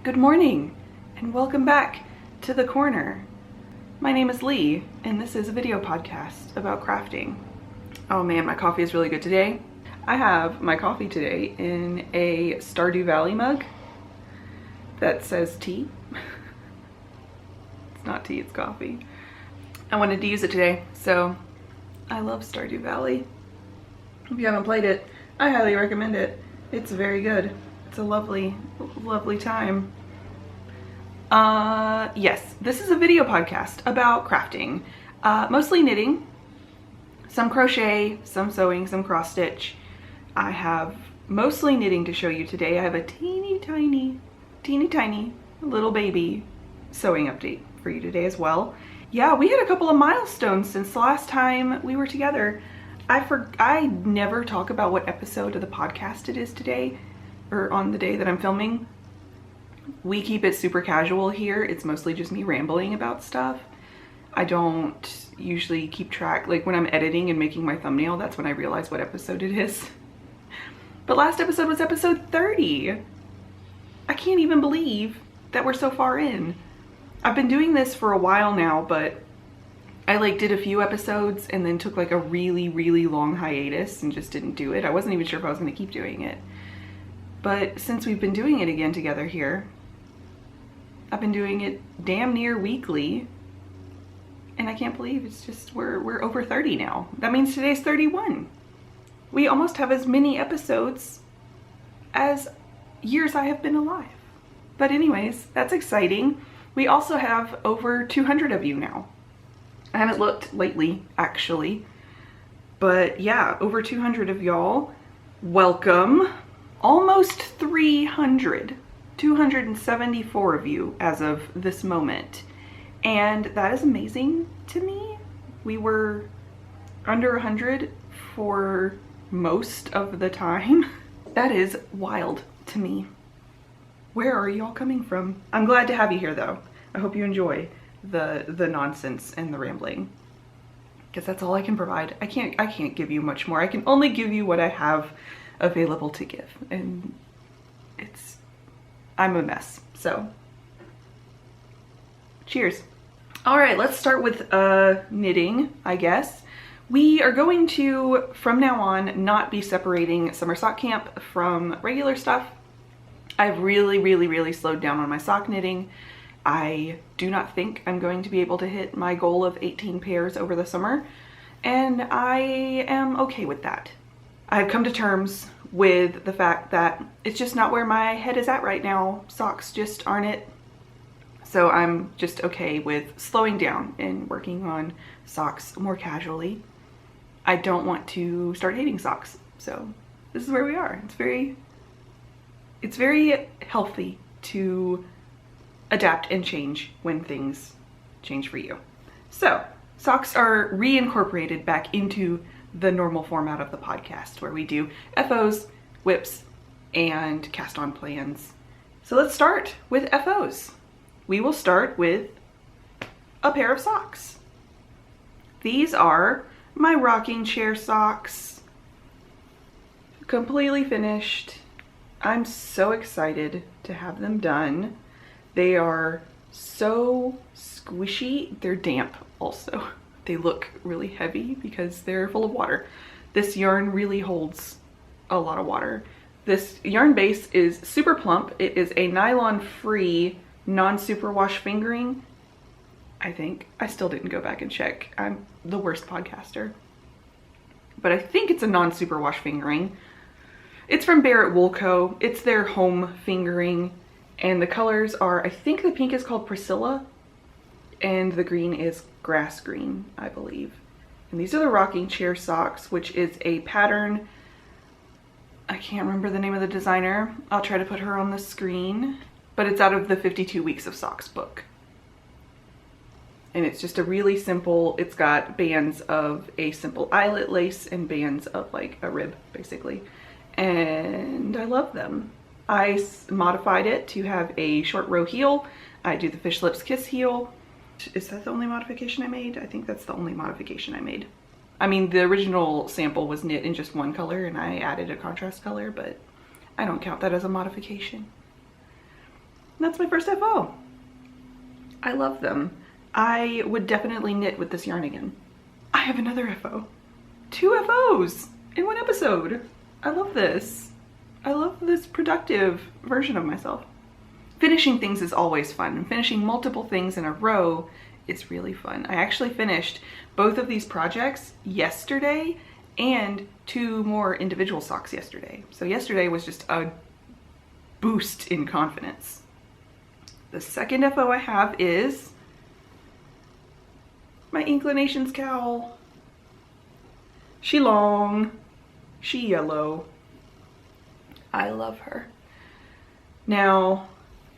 Good morning and welcome back to The Corner. My name is Lee and this is a video podcast about crafting. Oh man, my coffee is really good today. I have my coffee today in a Stardew Valley mug that says tea. It's not tea, it's coffee. I wanted to use it today, so I love Stardew Valley. If you haven't played it, I highly recommend it. It's very good. It's a lovely, lovely time. Yes, this is a video podcast about crafting. Mostly knitting, some crochet, some sewing, some cross stitch. I have mostly knitting to show you today. I have a teeny tiny little baby sewing update for you today as well. Yeah, we had a couple of milestones since the last time we were together. I never talk about what episode of the podcast it is today, or on the day that I'm filming. We keep it super casual here. It's mostly just me rambling about stuff. I don't usually keep track. Like when I'm editing and making my thumbnail, that's when I realize what episode it is. But last episode was episode 30. I can't even believe that we're so far in. I've been doing this for a while now, but I did a few episodes and then took a really long hiatus and just didn't do it. I wasn't even sure if I was going to keep doing it. But since we've been doing it again together here, I've been doing it damn near weekly. And I can't believe it's just, we're over 30 now. That means today's 31. We almost have as many episodes as years I have been alive. But anyways, that's exciting. We also have over 200 of you now. I haven't looked lately, actually. But yeah, over 200 of y'all. Welcome. Almost 300. 274 of you as of this moment. And that is amazing to me. We were under 100 for most of the time. That is wild to me. Where are y'all coming from? I'm glad to have you here though. I hope you enjoy the nonsense and the rambling, because that's all I can provide. I can't give you much more. I can only give you what I have available to give, and I'm a mess. So cheers. All right, let's start with knitting, I guess. We are going to, from now on, not be separating summer sock camp from regular stuff. I've really slowed down on my sock knitting. I do not think I'm going to be able to hit my goal of 18 pairs over the summer, and I am okay with that. I've come to terms with the fact that it's just not where my head is at right now. Socks just aren't it. So I'm just okay with slowing down and working on socks more casually. I don't want to start hating socks. So this is where we are. It's very healthy to adapt and change when things change for you. So socks are reincorporated back into the normal format of the podcast, where we do FOs, whips, and cast on plans. So let's start with FOs. We will start with a pair of socks. These are my rocking chair socks. Completely finished. I'm so excited to have them done. They are so squishy. They're damp also. They look really heavy because they're full of water. This yarn really holds a lot of water. This yarn base is super plump. It is a nylon-free, non-superwash fingering, I think. I still didn't go back and check. I'm the worst podcaster. But I think it's a non-superwash fingering. It's from Barrett Wool Co. It's their home fingering. And the colors are, I think the pink is called Priscilla, and the green is grass green, I believe. And these are the rocking chair socks, which is a pattern. I can't remember the name of the designer. I'll try to put her on the screen, but it's out of the 52 Weeks of Socks book. And it's just a really simple, it's got bands of a simple eyelet lace and bands of a rib, basically. And I love them. I modified it to have a short row heel. I do the Fish Lips Kiss heel. Is that the only modification I made? I think that's the only modification I made. I mean, the original sample was knit in just one color and I added a contrast color, but I don't count that as a modification. That's my first FO. I love them. I would definitely knit with this yarn again. I have another FO. 2 FOs in one episode. I love this. I love this productive version of myself. Finishing things is always fun. Finishing multiple things in a row, it's really fun. I actually finished both of these projects yesterday and 2 more individual socks yesterday. So yesterday was just a boost in confidence. The second FO I have is my Inclinations cowl. She long, she yellow. I love her. Now,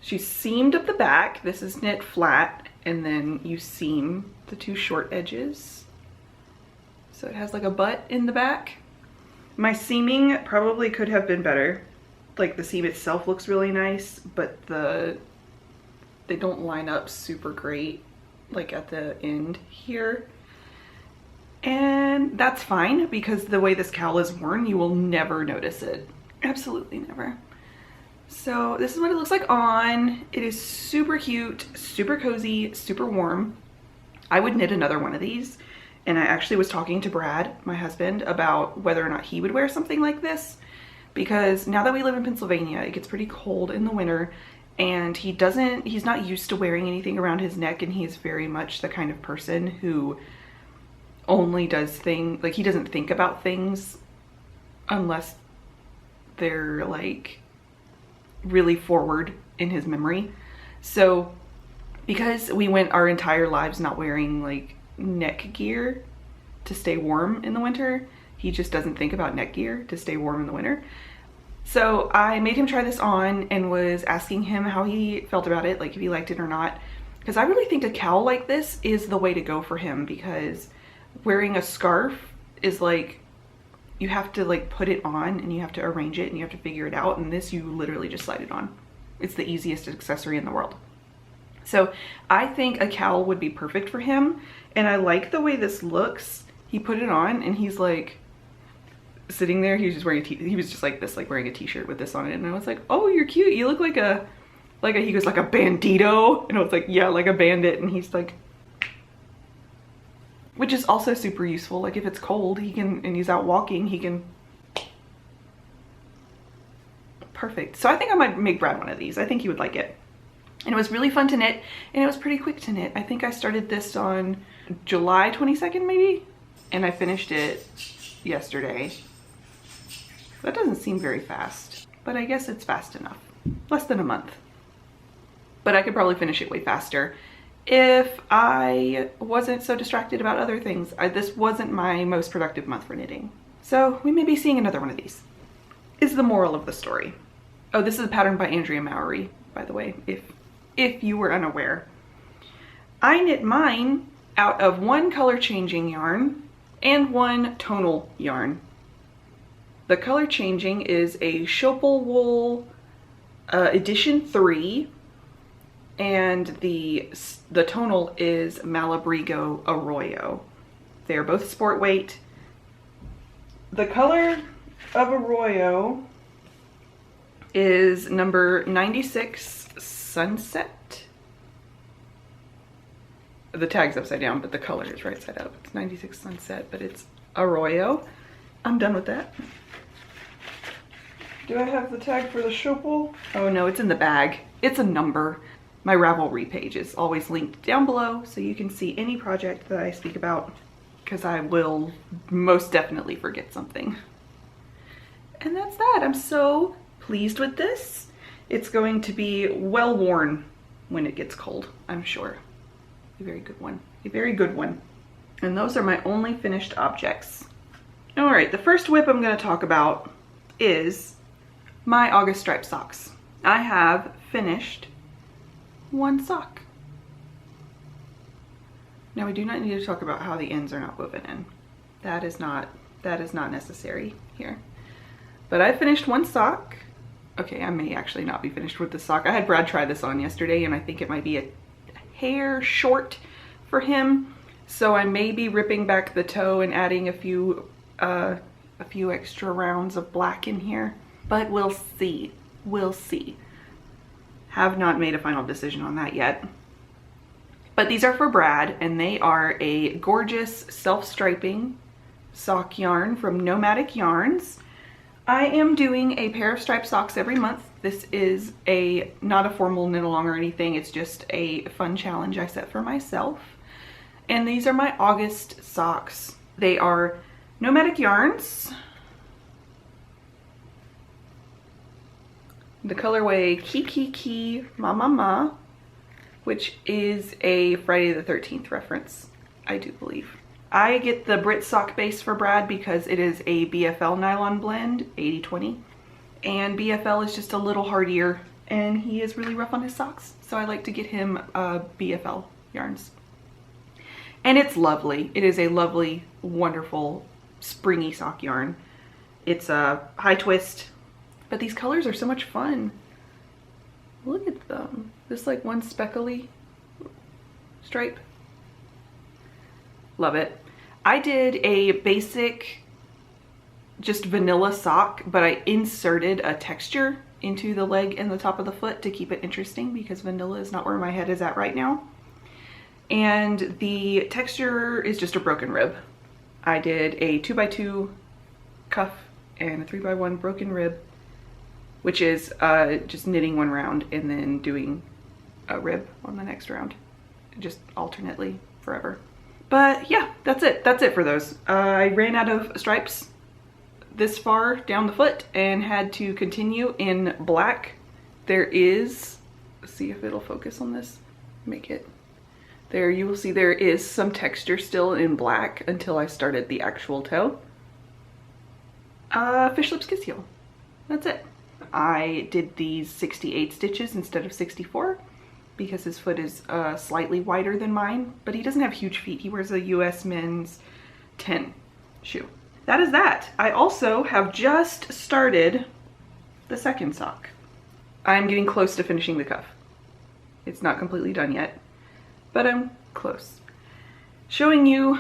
she's seamed up the back. This is knit flat, and then you seam the 2 short edges. So it has like a butt in the back. My seaming probably could have been better. Like the seam itself looks really nice, but they don't line up super great, like at the end here. And that's fine, because the way this cowl is worn, you will never notice it. Absolutely never. So this is what it looks like on. It is super cute, super cozy, super warm. I would knit another one of these. And I actually was talking to Brad, my husband, about whether or not he would wear something like this, because now that we live in Pennsylvania, it gets pretty cold in the winter, and he's not used to wearing anything around his neck, and he's very much the kind of person who only does things, like he doesn't think about things unless they're like really forward in his memory. So because we went our entire lives not wearing like neck gear to stay warm in the winter, he just doesn't think about neck gear to stay warm in the winter. So I made him try this on and was asking him how he felt about it, like if he liked it or not, because I really think a cowl like this is the way to go for him, because wearing a scarf is like, you have to like put it on and you have to arrange it and you have to figure it out, and this you literally just slide it on. It's the easiest accessory in the world. So I think a cowl would be perfect for him, and I like the way this looks. He put it on and he's like sitting there, he was just wearing he was just like this, like wearing a t-shirt with this on it, and I was like, oh, you're cute, you look like a he goes, like a bandito, and I was like, yeah, like a bandit. And he's like, which is also super useful, like if it's cold, he can, and he's out walking, he can. Perfect. So I think I might make Brad one of these. I think he would like it. And it was really fun to knit, and it was pretty quick to knit. I think I started this on July 22nd maybe, and I finished it yesterday. That doesn't seem very fast, but I guess it's fast enough. Less than a month. But I could probably finish it way faster if I wasn't so distracted about other things. This wasn't my most productive month for knitting. So we may be seeing another one of these, is the moral of the story. Oh, this is a pattern by Andrea Mowry, by the way, if you were unaware. I knit mine out of 1 color changing yarn and 1 tonal yarn. The color changing is a Schopel wool edition 3, and the tonal is Malabrigo Arroyo. They're both sport weight. The color of Arroyo is number 96 Sunset. The tag's upside down, but the color is right side up. It's 96 Sunset, but it's Arroyo. I'm done with that. Do I have the tag for the Schopel? Oh no, it's in the bag. It's a number. My Ravelry page is always linked down below, so you can see any project that I speak about, because I will most definitely forget something. And that's that. I'm so pleased with this. It's going to be well worn when it gets cold, I'm sure. A very good one. A very good one. And those are my only finished objects. All right, the first whip I'm going to talk about is my August striped socks. I have finished 1 sock. Now we do not need to talk about how the ends are not woven in. That is not necessary here. But I finished 1 sock. Okay, I may actually not be finished with the sock. I had Brad try this on yesterday, and I think it might be a hair short for him. So I may be ripping back the toe and adding a few extra rounds of black in here. But we'll see. We'll see. Have not made a final decision on that yet. But these are for Brad, and they are a gorgeous self-striping sock yarn from Nomadic Yarns. I am doing a pair of striped socks every month. This is not a formal knit along or anything. It's just a fun challenge I set for myself. And these are my August socks. They are Nomadic Yarns. The colorway Ki Ma Ma Ma, which is a Friday the 13th reference, I do believe. I get the Brit sock base for Brad because it is a BFL nylon blend, 80/20. And BFL is just a little hardier, and he is really rough on his socks. So I like to get him BFL yarns. And it's lovely. It is a lovely, wonderful, springy sock yarn. It's a high twist, but these colors are so much fun. Look at them. This like one speckly stripe. Love it. I did a basic, just vanilla sock, but I inserted a texture into the leg and the top of the foot to keep it interesting because vanilla is not where my head is at right now. And the texture is just a broken rib. I did a 2x2 cuff and a 3x1 broken rib, which is just knitting one round and then doing a rib on the next round, just alternately forever. But yeah, that's it. That's it for those. I ran out of stripes this far down the foot and had to continue in black. There is, let's see if it'll focus on this, make it. There, you will see there is some texture still in black until I started the actual toe. Fish lips kiss heel. That's it. I did these 68 stitches instead of 64 because his foot is slightly wider than mine, but he doesn't have huge feet. He wears a US men's 10 shoe. That is that. I also have just started the second sock. I'm getting close to finishing the cuff. It's not completely done yet, but I'm close. Showing you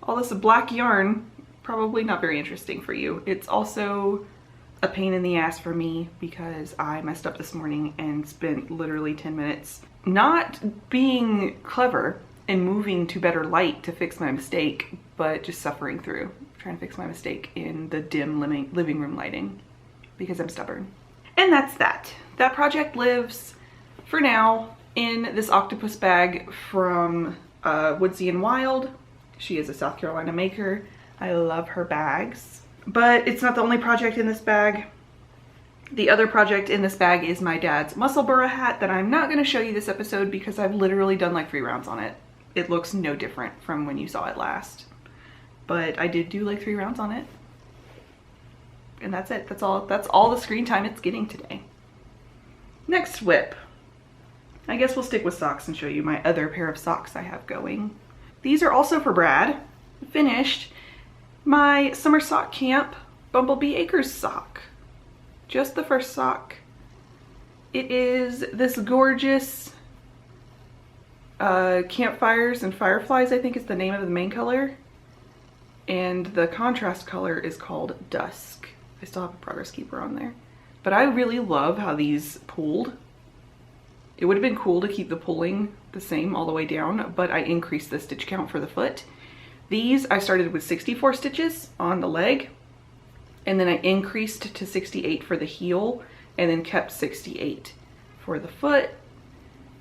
all this black yarn, probably not very interesting for you. It's also a pain in the ass for me because I messed up this morning and spent literally 10 minutes not being clever and moving to better light to fix my mistake, but just suffering through trying to fix my mistake in the dim living room lighting because I'm stubborn. And that's that. That project lives for now in this octopus bag from Woodsy and Wild. She is a South Carolina maker. I love her bags. But it's not the only project in this bag. The other project in this bag is my dad's Musselburgh hat that I'm not going to show you this episode because I've literally done like 3 rounds on it. It looks no different from when you saw it last. But I did do like 3 rounds on it. And that's it. That's all the screen time it's getting today. Next whip. I guess we'll stick with socks and show you my other pair of socks I have going. These are also for Brad. Finished my summer sock camp Bumblebee Acres sock. Just the first sock. It is this gorgeous Campfires and Fireflies, I think is the name of the main color. And the contrast color is called Dusk. I still have a progress keeper on there. But I really love how these pulled. It would have been cool to keep the pulling the same all the way down, but I increased the stitch count for the foot. These I started with 64 stitches on the leg, and then I increased to 68 for the heel, and then kept 68 for the foot.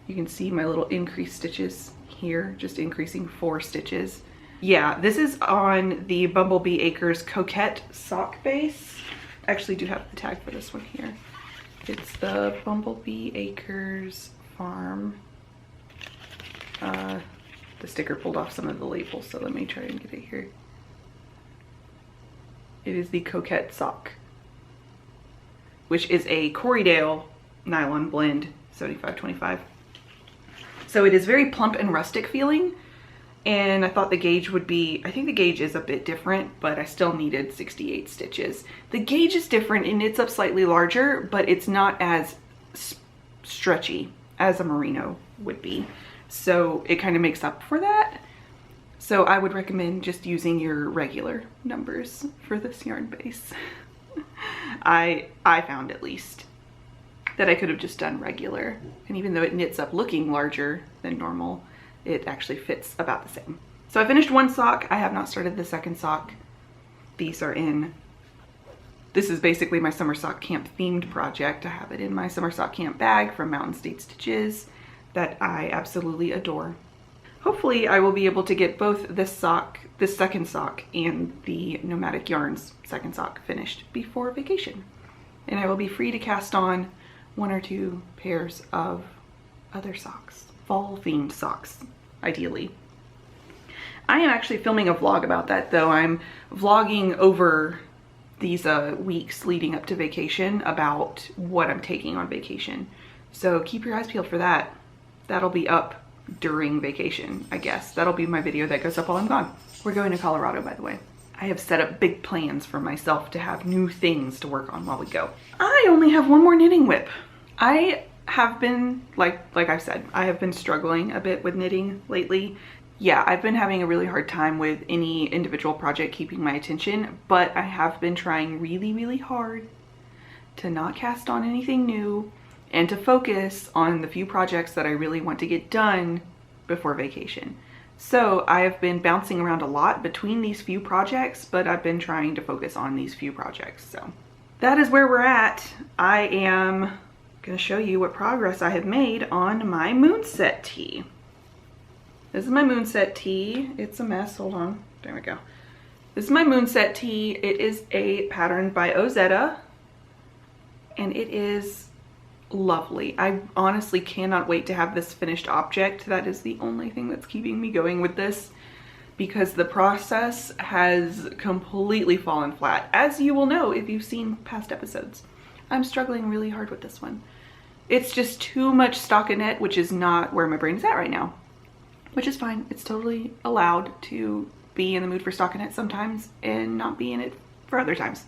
You can see my little increased stitches here, just increasing 4 stitches. Yeah, this is on the Bumblebee Acres Coquette sock base. I actually do have the tag for this one here. It's the Bumblebee Acres Farm. The sticker pulled off some of the labels, so let me try and get it here. It is the Coquette sock, which is a Corriedale nylon blend, 75/25. So it is very plump and rustic feeling, and I thought the gauge would be, I think the gauge is a bit different, but I still needed 68 stitches. The gauge is different and it's up slightly larger, but it's not as stretchy as a merino would be. So it kind of makes up for that. So I would recommend just using your regular numbers for this yarn base. I found at least. that I could have just done regular. And even though it knits up looking larger than normal, it actually fits about the same. So I finished one sock. I have not started the second sock. These are in, this is basically my summer sock camp themed project. I have it in my summer sock camp bag from Mountain State Stitches that I absolutely adore. Hopefully I will be able to get both this sock, this second sock, and the Nomadic Yarns second sock finished before vacation. And I will be free to cast on 1 or 2 pairs of other socks. Fall themed socks, ideally. I am actually filming a vlog about that though. I'm vlogging over these weeks leading up to vacation about what I'm taking on vacation. So keep your eyes peeled for that. That'll be up during vacation, I guess. That'll be my video that goes up while I'm gone. We're going to Colorado, by the way. I have set up big plans for myself to have new things to work on while we go. I only have one more knitting whip. I have been, like I've said, I have been struggling a bit with knitting lately. Yeah, I've been having a really hard time with any individual project keeping my attention, but I have been trying really, really hard to not cast on anything new and to focus on the few projects that I really want to get done before vacation. So I have been bouncing around a lot between these few projects, but I've been trying to focus on these few projects. So that is where we're at. I am going to show you what progress I have made on my Moonset tee. This is my Moonset tee. It's a mess. Hold on. There we go. This is my Moonset tee. It is a pattern by Ozetta, and it is lovely. I honestly cannot wait to have this finished object. That is the only thing that's keeping me going with this, because the process has completely fallen flat. As you will know if you've seen past episodes, I'm struggling really hard with this one. It's just too much stockinette, which is not where my brain is at right now. Which is fine. It's totally allowed to be in the mood for stockinette sometimes and not be in it for other times.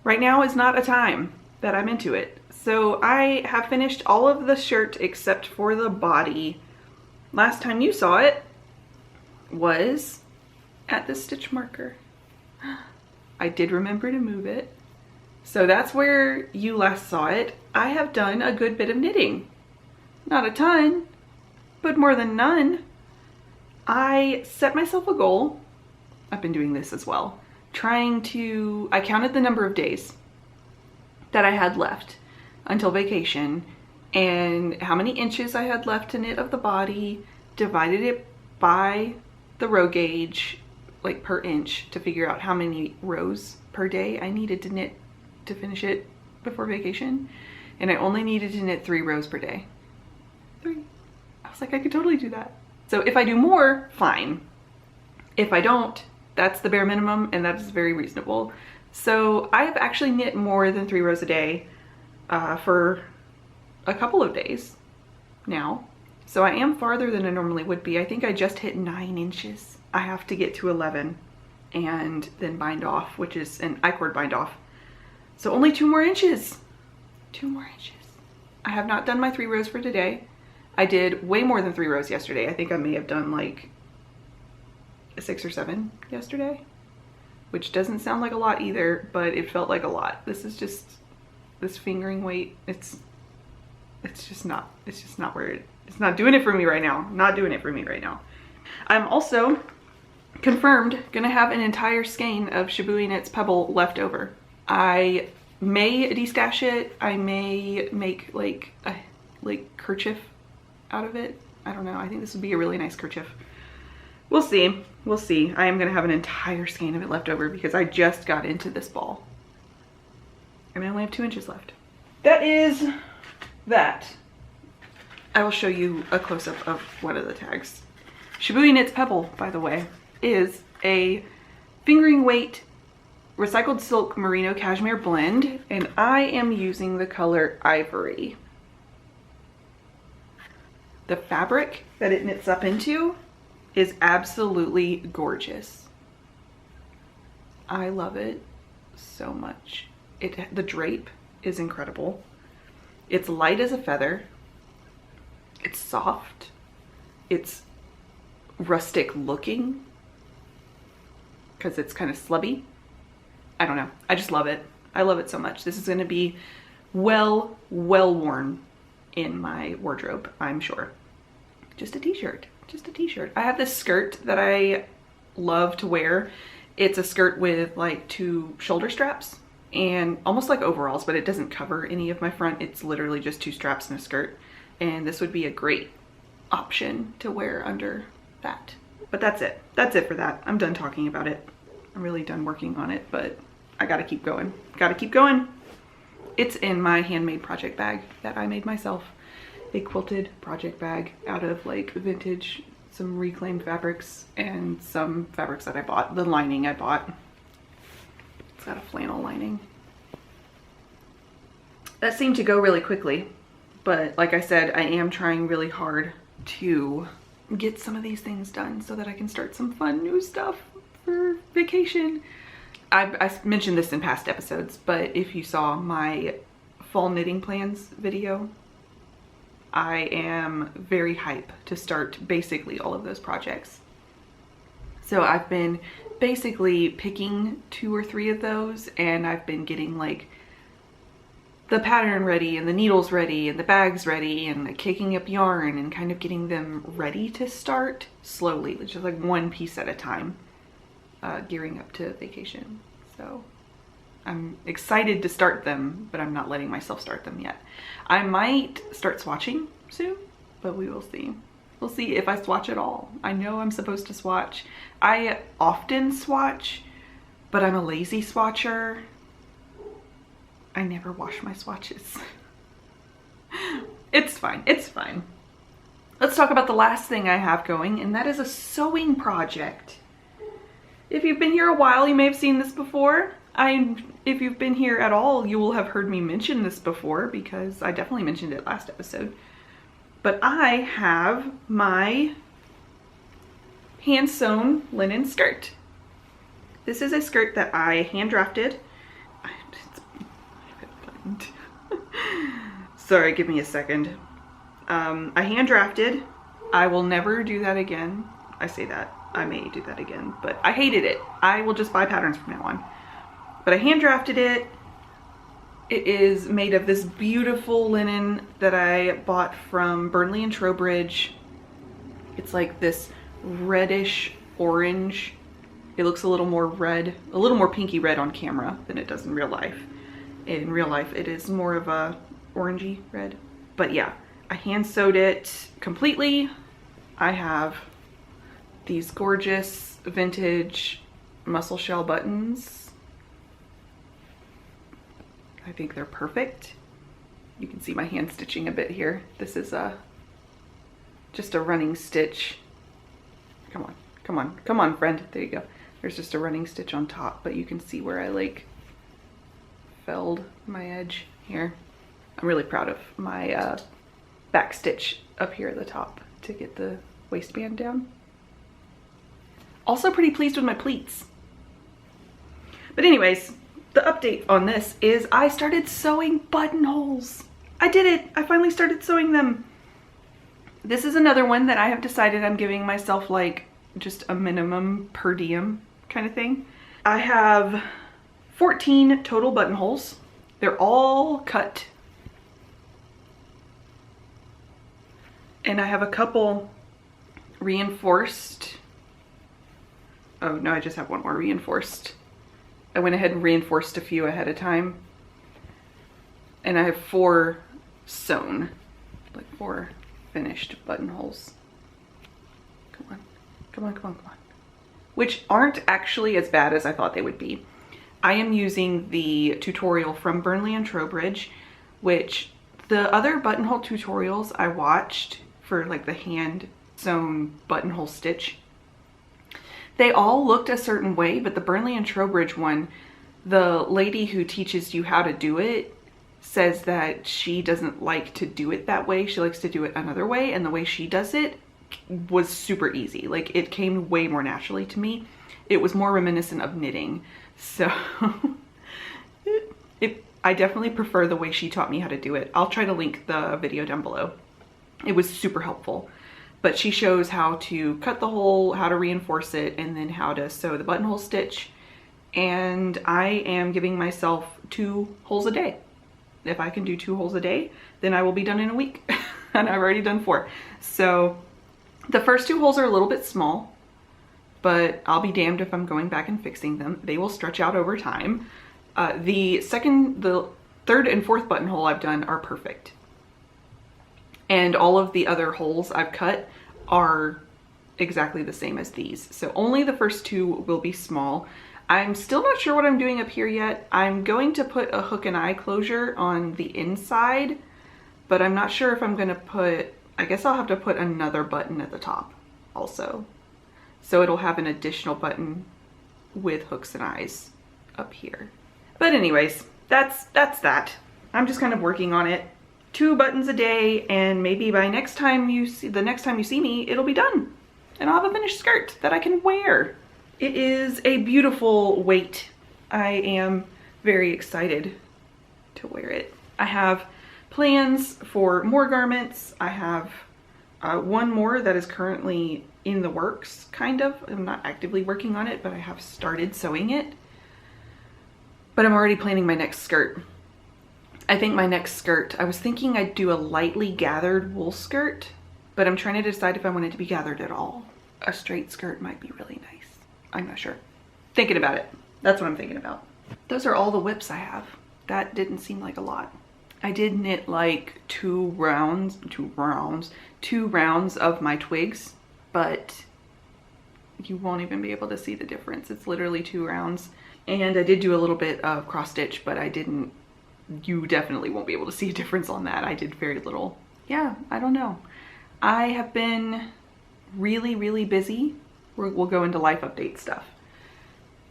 Right now is not a time that I'm into it. So I have finished all of the shirt except for the body. Last time you saw it was at the stitch marker. I did remember to move it. So that's where you last saw it. I have done a good bit of knitting. Not a ton, but more than none. I set myself a goal. I've been doing this as well. I counted the number of days that I had left until vacation and how many inches I had left to knit of the body, divided it by the row gauge, like per inch, to figure out how many rows per day I needed to knit to finish it before vacation. And I only needed to knit 3 rows per day. 3. I was like, I could totally do that. So if I do more, fine. If I don't, that's the bare minimum, and that is very reasonable. So I have actually knit more than 3 rows a day for a couple of days now. So I am farther than I normally would be. I think I just hit 9 inches. I have to get to 11 and then bind off, which is an I-cord bind off. So only 2 more inches. 2 more inches. I have not done my 3 rows for today. I did way more than 3 rows yesterday. I think I may have done like 6 or 7 yesterday, which doesn't sound like a lot either, but it felt like a lot. This is just, this fingering weight, it's just not where it's not doing it for me right now. Not doing it for me right now. I'm also confirmed gonna have an entire skein of Shibui Knits Pebble left over. I may destash it. I may make like a kerchief out of it. I don't know. I think this would be a really nice kerchief. We'll see. We'll see. I am going to have an entire skein of it left over because I just got into this ball. And I only have 2 inches left. That is that. I will show you a close-up of one of the tags. Shibui Knits Pebble, by the way, is a fingering weight recycled silk merino cashmere blend, and I am using the color Ivory. The fabric that it knits up into is absolutely gorgeous. I love it so much. The drape is incredible. It's light as a feather. It's soft. It's rustic looking because it's kind of slubby. I don't know. I just love it. I love it so much. This is going to be well worn in my wardrobe, I'm sure. Just a t-shirt, just a t-shirt. I have this skirt that I love to wear. It's a skirt with like 2 shoulder straps and almost like overalls, but it doesn't cover any of my front. It's literally just 2 straps and a skirt. And this would be a great option to wear under that. But that's it. That's it for that. I'm done talking about it. I'm really done working on it, but I gotta keep going. Gotta keep going. It's in my handmade project bag that I made myself. A quilted project bag out of like vintage, some reclaimed fabrics, and some fabrics that I bought. The lining I bought. It's got a flannel lining. That seemed to go really quickly, but like I said, I am trying really hard to get some of these things done so that I can start some fun new stuff for vacation. I mentioned this in past episodes, but if you saw my fall knitting plans video, I am very hype to start basically all of those projects. So I've been basically picking 2 or 3 of those, and I've been getting like the pattern ready and the needles ready and the bags ready and like caking up yarn and kind of getting them ready to start slowly, just like 1 piece at a time, gearing up to vacation. So I'm excited to start them, but I'm not letting myself start them yet. I might start swatching soon, but we will see. We'll see if I swatch at all. I know I'm supposed to swatch. I often swatch, but I'm a lazy swatcher. I never wash my swatches. It's fine, it's fine. Let's talk about the last thing I have going, and that is a sewing project. If you've been here a while, you may have seen this before. If you've been here at all, you will have heard me mention this before because I definitely mentioned it last episode. But I have my hand sewn linen skirt. This is a skirt that I hand drafted. Sorry, give me a second. I hand drafted. I will never do that again. I say that. I may do that again, but I hated it. I will just buy patterns from now on. But I hand drafted it. It is made of this beautiful linen that I bought from Burnley and Trowbridge. It's like this reddish orange. It looks a little more red, a little more pinky red on camera than it does in real life. In real life, it is more of a orangey red. But yeah, I hand sewed it completely. I have these gorgeous vintage mussel shell buttons. I think they're perfect. You can see my hand stitching a bit here. This is just a running stitch. Come on, come on, come on, friend. There you go. There's just a running stitch on top, but you can see where I like felled my edge here. I'm really proud of my back stitch up here at the top to get the waistband down. Also pretty pleased with my pleats. But anyways, the update on this is I started sewing buttonholes. I did it. I finally started sewing them. This is another one that I have decided I'm giving myself like just a minimum per diem kind of thing. I have 14 total buttonholes. They're all cut. And I have a couple reinforced. Oh no, I just have one more reinforced. I went ahead and reinforced a few ahead of time. And I have 4 sewn, like 4 finished buttonholes. Come on, come on, come on, come on. Which aren't actually as bad as I thought they would be. I am using the tutorial from Burnley and Trowbridge, which the other buttonhole tutorials I watched for like the hand sewn buttonhole stitch, they all looked a certain way, but the Burnley and Trowbridge one, the lady who teaches you how to do it says that she doesn't like to do it that way. She likes to do it another way, and the way she does it was super easy. Like, it came way more naturally to me. It was more reminiscent of knitting. So I definitely prefer the way she taught me how to do it. I'll try to link the video down below. It was super helpful. But she shows how to cut the hole, how to reinforce it, and then how to sew the buttonhole stitch. And I am giving myself 2 holes a day. If I can do 2 holes a day, then I will be done in a week. And I've already done 4. So the first 2 holes are a little bit small, but I'll be damned if I'm going back and fixing them. They will stretch out over time. The third and fourth buttonhole I've done are perfect. And all of the other holes I've cut are exactly the same as these. So only the first 2 will be small. I'm still not sure what I'm doing up here yet. I'm going to put a hook and eye closure on the inside, but I'm not sure if I'm gonna put, I guess I'll have to put another button at the top also. So it'll have an additional button with hooks and eyes up here. But anyways, that's that. I'm just kind of working on it. 2 buttons a day, and maybe by the next time you see me, it'll be done. And I'll have a finished skirt that I can wear. It is a beautiful weight. I am very excited to wear it. I have plans for more garments. I have one more that is currently in the works, kind of. I'm not actively working on it, but I have started sewing it. But I'm already planning my next skirt. I think my next skirt, I was thinking I'd do a lightly gathered wool skirt, but I'm trying to decide if I want it to be gathered at all. A straight skirt might be really nice. I'm not sure. Thinking about it. That's what I'm thinking about. Those are all the whips I have. That didn't seem like a lot. I did knit like 2 rounds of my twigs, but you won't even be able to see the difference. It's literally 2 rounds. And I did do a little bit of cross stitch, but you definitely won't be able to see a difference on that. I did very little. Yeah, I don't know. I have been really, really busy. We'll go into life update stuff.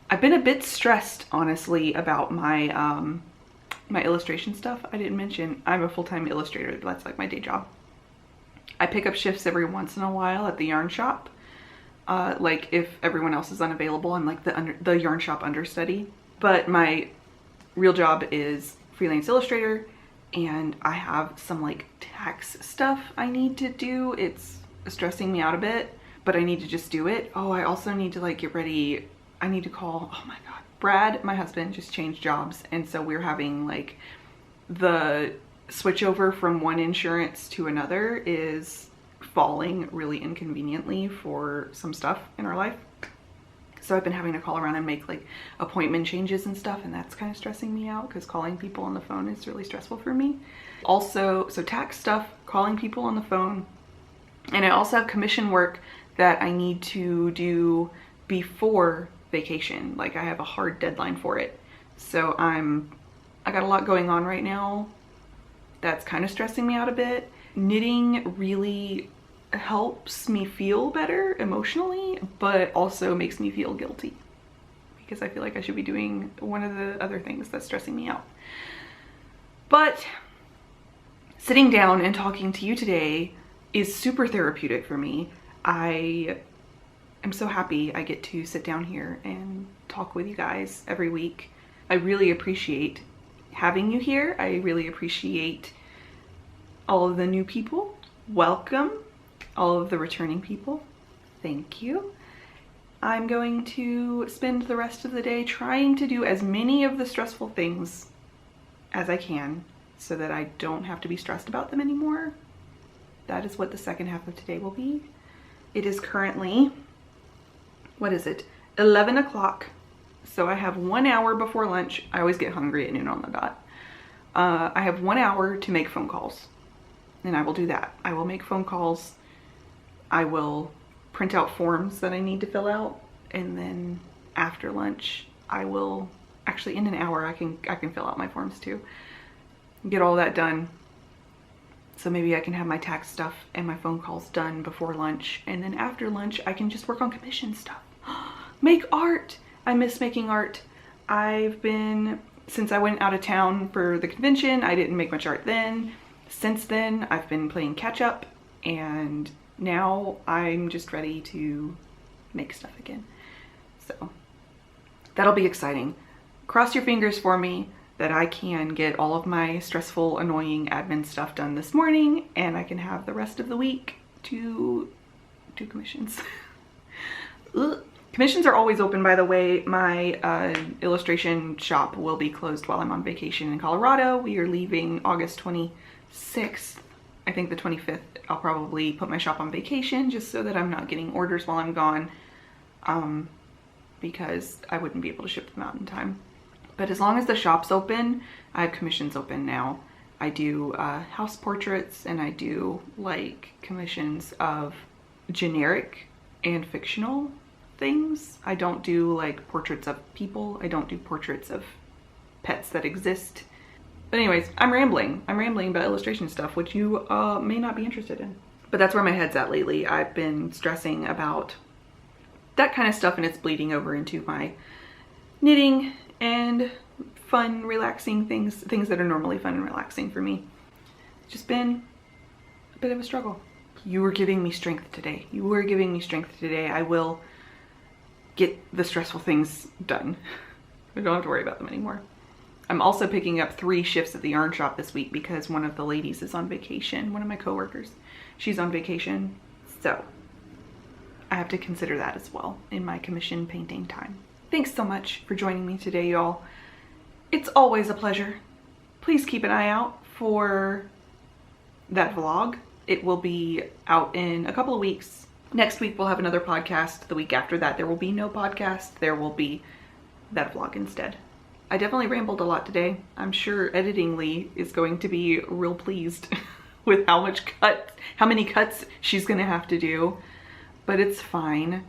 I've been a bit stressed, honestly, about my my illustration stuff. I didn't mention I'm a full-time illustrator. That's like my day job. I pick up shifts every once in a while at the yarn shop. Like if everyone else is unavailable, I'm like the yarn shop understudy. But my real job is freelance illustrator, and I have some like tax stuff I need to do. It's stressing me out a bit, but I need to just do it. Oh, I also need to like get ready. I need to call, oh my God, Brad, my husband, just changed jobs. And so we're having like the switchover from one insurance to another is falling really inconveniently for some stuff in our life. So I've been having to call around and make like appointment changes and stuff, and that's kind of stressing me out because calling people on the phone is really stressful for me. Also, so tax stuff, calling people on the phone, and I also have commission work that I need to do before vacation. Like I have a hard deadline for it. So I got a lot going on right now. That's kind of stressing me out a bit. Knitting really helps me feel better emotionally, but also makes me feel guilty because I feel like I should be doing one of the other things that's stressing me out. But sitting down and talking to you today is super therapeutic for me. I am so happy I get to sit down here and talk with you guys every week. I really appreciate having you here. I really appreciate all of the new people. Welcome. All of the returning people, thank you. I'm going to spend the rest of the day trying to do as many of the stressful things as I can so that I don't have to be stressed about them anymore. That is what the second half of today will be. It is currently, what is it? 11 o'clock. So I have 1 hour before lunch. I always get hungry at noon on the dot. I have 1 hour to make phone calls, and I will do that. I will make phone calls. I will print out forms that I need to fill out, and then after lunch I will, actually in an hour I can fill out my forms too. Get all that done. So maybe I can have my tax stuff and my phone calls done before lunch, and then after lunch I can just work on commission stuff. Make art! I miss making art. Since I went out of town for the convention, I didn't make much art then. Since then, I've been playing catch up, and now I'm just ready to make stuff again. So that'll be exciting. Cross your fingers for me that I can get all of my stressful, annoying admin stuff done this morning, and I can have the rest of the week to do commissions. Ugh. Commissions are always open, by the way. My illustration shop will be closed while I'm on vacation in Colorado. We are leaving August 26th. I think the 25th, I'll probably put my shop on vacation just so that I'm not getting orders while I'm gone, because I wouldn't be able to ship them out in time. But as long as the shop's open, I have commissions open now. I do house portraits, and I do like commissions of generic and fictional things. I don't do like portraits of people. I don't do portraits of pets that exist. But anyways, I'm rambling about illustration stuff, which you may not be interested in. But that's where my head's at lately. I've been stressing about that kind of stuff, and it's bleeding over into my knitting and fun, relaxing things that are normally fun and relaxing for me. It's just been a bit of a struggle. You were giving me strength today. You were giving me strength today. I will get the stressful things done. I don't have to worry about them anymore. I'm also picking up 3 shifts at the yarn shop this week because one of the ladies is on vacation. One of my coworkers, she's on vacation. So I have to consider that as well in my commission painting time. Thanks so much for joining me today, y'all. It's always a pleasure. Please keep an eye out for that vlog. It will be out in a couple of weeks. Next week we'll have another podcast. The week after that there will be no podcast. There will be that vlog instead. I definitely rambled a lot today. I'm sure Editing Leigh is going to be real pleased with how many cuts she's gonna have to do, but it's fine.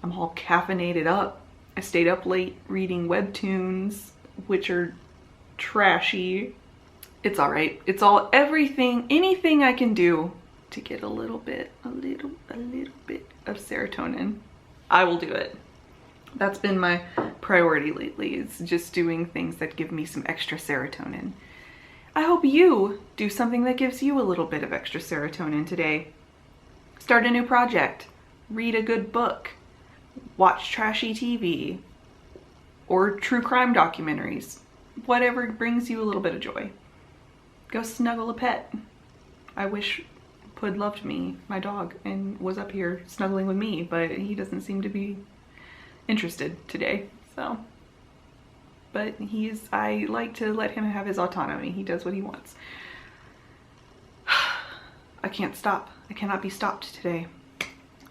I'm all caffeinated up. I stayed up late reading webtoons, which are trashy. It's all right. It's all anything I can do to get a little bit of serotonin, I will do it. That's been my priority lately, is just doing things that give me some extra serotonin. I hope you do something that gives you a little bit of extra serotonin today. Start a new project, read a good book, watch trashy TV, or true crime documentaries. Whatever brings you a little bit of joy. Go snuggle a pet. I wish Pud loved me, my dog, and was up here snuggling with me, but he doesn't seem to be interested today, so. But I like to let him have his autonomy. He does what he wants. I can't stop. I cannot be stopped today.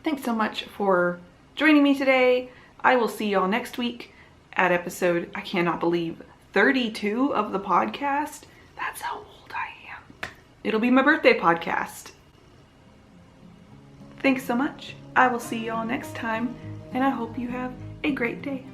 Thanks so much for joining me today. I will see y'all next week at episode, I cannot believe, 32 of the podcast. That's how old I am. It'll be my birthday podcast. Thanks so much. I will see y'all next time, and I hope you have a great day.